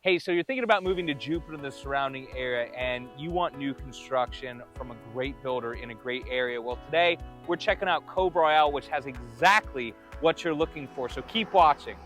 Hey, so you're thinking about moving to Jupiter and the surrounding area, and you want new construction from a great builder in a great area. Well, today we're checking out Kolter Homes, which has exactly what you're looking for. So keep watching.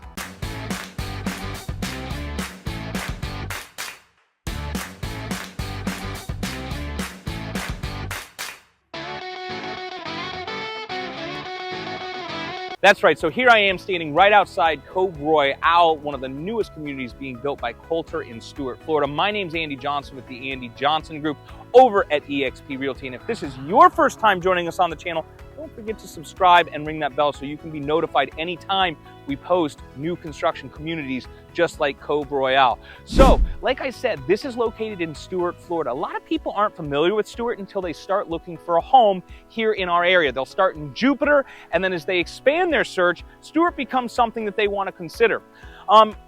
That's right, so here I am standing right outside Kolter Homes, one of the newest communities being built by Kolter in Stuart, Florida. My name's Andy Johnson with the Andy Johnson Group over at eXp Realty. And if this is your first time joining us on the channel, don't forget to subscribe and ring that bell so you can be notified anytime we post new construction communities just like Kolter Homes. So, like I said, this is located in Stuart, Florida. A lot of people aren't familiar with Stuart until they start looking for a home here in our area. They'll start in Jupiter, and then as they expand their search, Stuart becomes something that they want to consider.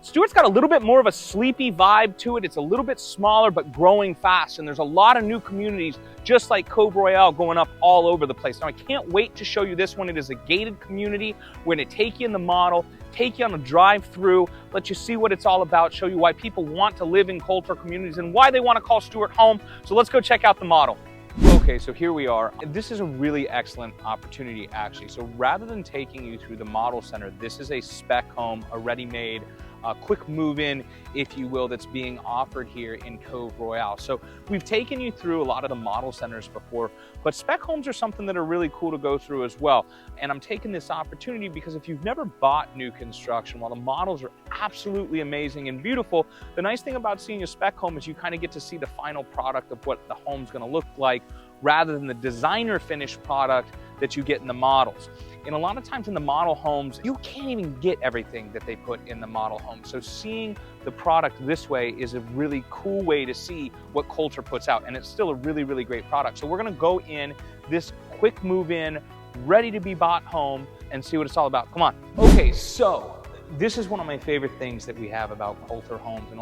Stuart's got a little bit more of a sleepy vibe to it. It's a little bit smaller, but growing fast. And there's a lot of new communities, just like Kolter Homes, going up all over the place. Now, I can't wait to show you this one. It is a gated community. We're going to take you in the model, take you on a drive through, let you see what it's all about, show you why people want to live in Kolter communities and why they want to call Stuart home. So let's go check out the model. Okay, so here we are. This is a really excellent opportunity, actually. So rather than taking you through the model center, this is a spec home, a ready-made, quick move-in, if you will, that's being offered here in Kolter Homes. So we've taken you through a lot of the model centers before, but spec homes are something that are really cool to go through as well. And I'm taking this opportunity because if you've never bought new construction, while the models are absolutely amazing and beautiful, the nice thing about seeing a spec home is you kind of get to see the final product of what the home's going to look like, rather than the designer finished product that you get in the models. And a lot of times in the model homes, you can't even get everything that they put in the model home. So seeing the product this way is a really cool way to see what Kolter puts out. And it's still a really, really great product. So we're gonna go in this quick move in, ready to be bought home and see what it's all about. Come on. Okay, so this is one of my favorite things that we have about Kolter Homes, and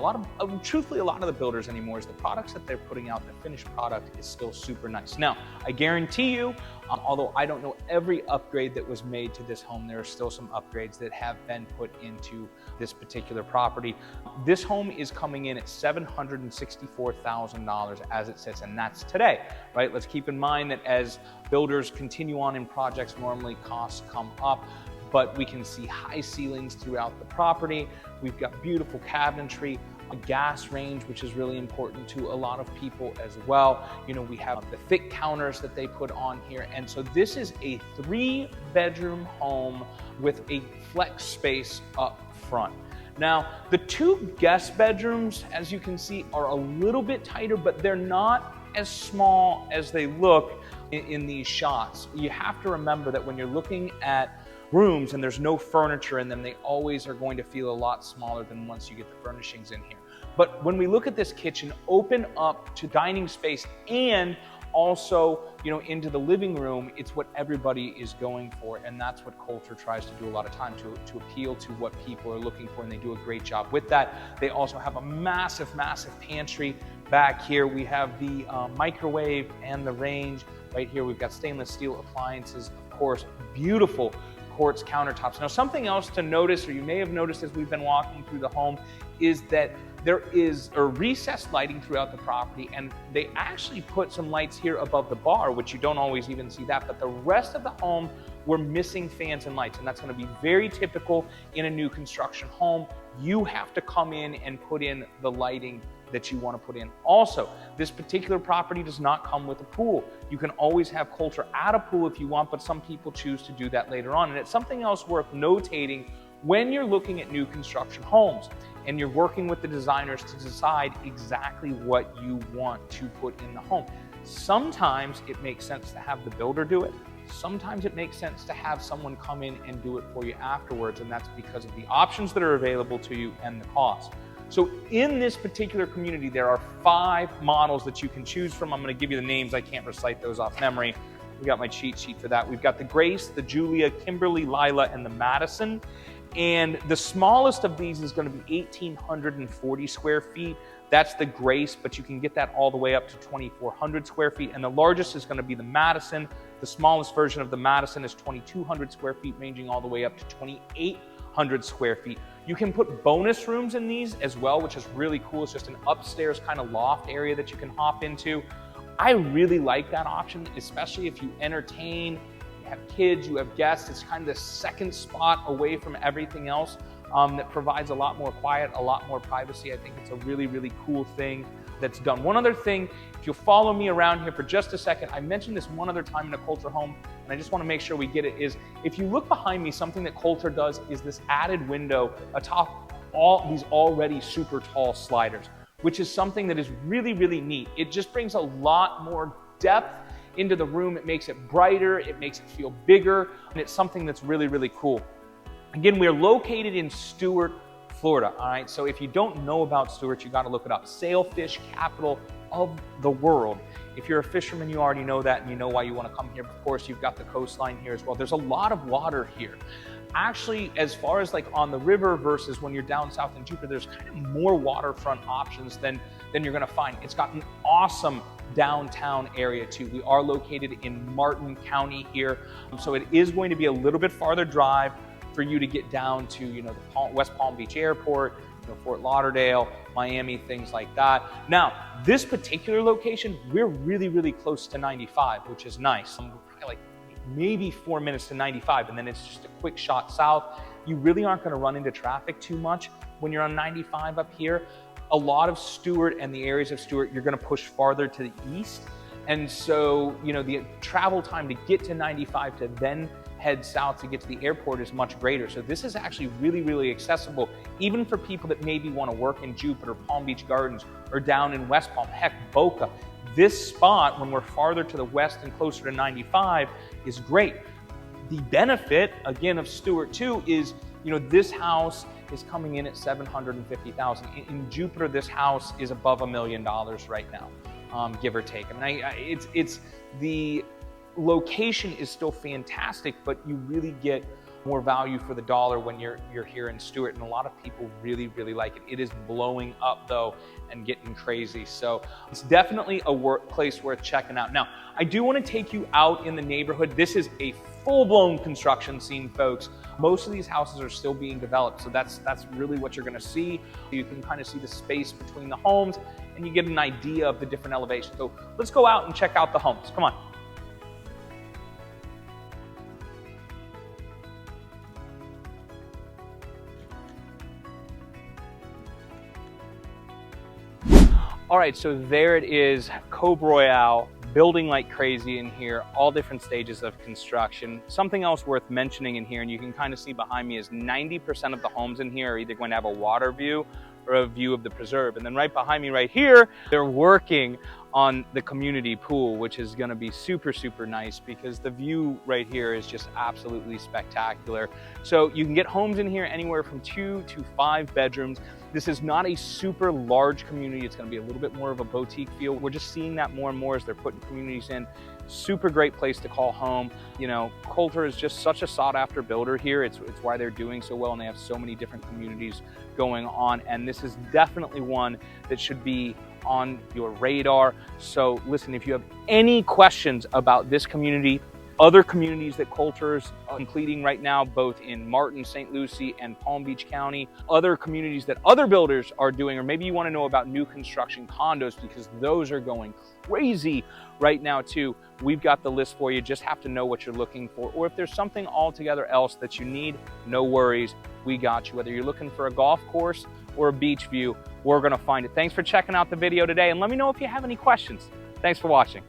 truthfully, a lot of the builders anymore is the products that they're putting out, the finished product is still super nice. Now, I guarantee you, although I don't know every upgrade that was made to this home, there are still some upgrades that have been put into this particular property. This home is coming in at $764,000 as it sits, and that's today, right? Let's keep in mind that as builders continue on in projects, normally costs come up, but we can see high ceilings throughout the property. We've got beautiful cabinetry, a gas range, which is really important to a lot of people as well. You know, we have the thick counters that they put on here. And so this is a 3-bedroom home with a flex space up front. Now, the 2 guest bedrooms, as you can see, are a little bit tighter, but they're not as small as they look in these shots. You have to remember that when you're looking at rooms and there's no furniture in them, they always are going to feel a lot smaller than once you get the furnishings in here. But when we look at this kitchen, open up to dining space and also, you know, into the living room, it's what everybody is going for, and that's what Kolter tries to do a lot of time, to appeal to what people are looking for, and they do a great job with that. They also have a massive, massive pantry back here. We have the microwave and the range. Right here, we've got stainless steel appliances, of course, beautiful quartz countertops. Now, something else to notice, or you may have noticed as we've been walking through the home, is that there is a recessed lighting throughout the property, and they actually put some lights here above the bar, which you don't always even see that, but the rest of the home, we're missing fans and lights, and that's going to be very typical in a new construction home. You have to come in and put in the lighting that you want to put in. Also, this particular property does not come with a pool. You can always have Kolter add a pool if you want, but some people choose to do that later on. And it's something else worth notating when you're looking at new construction homes and you're working with the designers to decide exactly what you want to put in the home. Sometimes it makes sense to have the builder do it. Sometimes it makes sense to have someone come in and do it for you afterwards, and that's because of the options that are available to you and the cost. So in this particular community, there are 5 models that you can choose from. I'm going to give you the names. I can't recite those off memory. We got my cheat sheet for that. We've got the Grace, the Julia, Kimberly, Lila, and the Madison. And the smallest of these is going to be 1,840 square feet. That's the Grace, but you can get that all the way up to 2,400 square feet. And the largest is going to be the Madison. The smallest version of the Madison is 2,200 square feet, ranging all the way up to 2,800 square feet. You can put bonus rooms in these as well, which is really cool. It's just an upstairs kind of loft area that you can hop into. I really like that option, especially if you entertain, you have kids, you have guests. It's kind of the second spot away from everything else that provides a lot more quiet, a lot more privacy. I think it's a really, really cool thing that's done. One other thing, if you'll follow me around here for just a second, I mentioned this one other time in a Kolter home, and I just want to make sure we get it, is if you look behind me, something that Kolter does is this added window atop all these already super tall sliders, which is something that is really, really neat. It just brings a lot more depth into the room. It makes it brighter, it makes it feel bigger, and it's something that's really, really cool. Again, we're located in Stuart, Florida, all right? So if you don't know about Stuart, you gotta look it up. Sailfish capital of the world. If you're a fisherman, you already know that and you know why you wanna come here. Of course, you've got the coastline here as well. There's a lot of water here. Actually, as far as like on the river versus when you're down south in Jupiter, there's kind of more waterfront options than you're gonna find. It's got an awesome downtown area too. We are located in Martin County here. So it is going to be a little bit farther drive for you to get down to, you know, the West Palm Beach Airport, you know, Fort Lauderdale, Miami, things like that. Now, this particular location, we're really, really close to 95, which is nice. We're probably like maybe 4 minutes to 95, and then it's just a quick shot south. You really aren't gonna run into traffic too much when you're on 95 up here. A lot of Stuart and the areas of Stuart, you're gonna push farther to the east. And so, you know, the travel time to get to 95 to then head south to get to the airport is much greater. So this is actually really, really accessible, even for people that maybe want to work in Jupiter, Palm Beach Gardens, or down in West Palm, heck, Boca. This spot, when we're farther to the west and closer to 95, is great. The benefit, again, of Stuart too is, you know, this house is coming in at $750,000. In Jupiter, this house is above $1 million right now, give or take. I mean, it's the location is still fantastic, but you really get more value for the dollar when you're here in Stuart, and a lot of people really, really like it. It is blowing up though and getting crazy. So it's definitely a place worth checking out. Now, I do want to take you out in the neighborhood. This is a full-blown construction scene, folks. Most of these houses are still being developed, so that's really what you're going to see. You can kind of see the space between the homes, and you get an idea of the different elevations. So let's go out and check out the homes. Come on. All right, so there it is, Cove Royale, building like crazy in here, all different stages of construction. Something else worth mentioning in here, and you can kind of see behind me, is 90% of the homes in here are either going to have a water view or a view of the preserve. And then right behind me right here, they're working on the community pool, which is gonna be super, super nice because the view right here is just absolutely spectacular. So you can get homes in here anywhere from 2 to 5 bedrooms. This is not a super large community. It's gonna be a little bit more of a boutique feel. We're just seeing that more and more as they're putting communities in. Super great place to call home. You know, Kolter is just such a sought after builder here. It's why they're doing so well, and they have so many different communities going on. And this is definitely one that should be on your radar. So listen, if you have any questions about this community, other communities that Kolter's completing right now, both in Martin, St. Lucie, and Palm Beach County, other communities that other builders are doing, or maybe you want to know about new construction condos because those are going crazy right now too, we've got the list for you. Just have to know what you're looking for, or if there's something altogether else that you need, no worries, we got you. Whether you're looking for a golf course or a beach view, we're gonna find it. Thanks for checking out the video today, and let me know if you have any questions. Thanks for watching.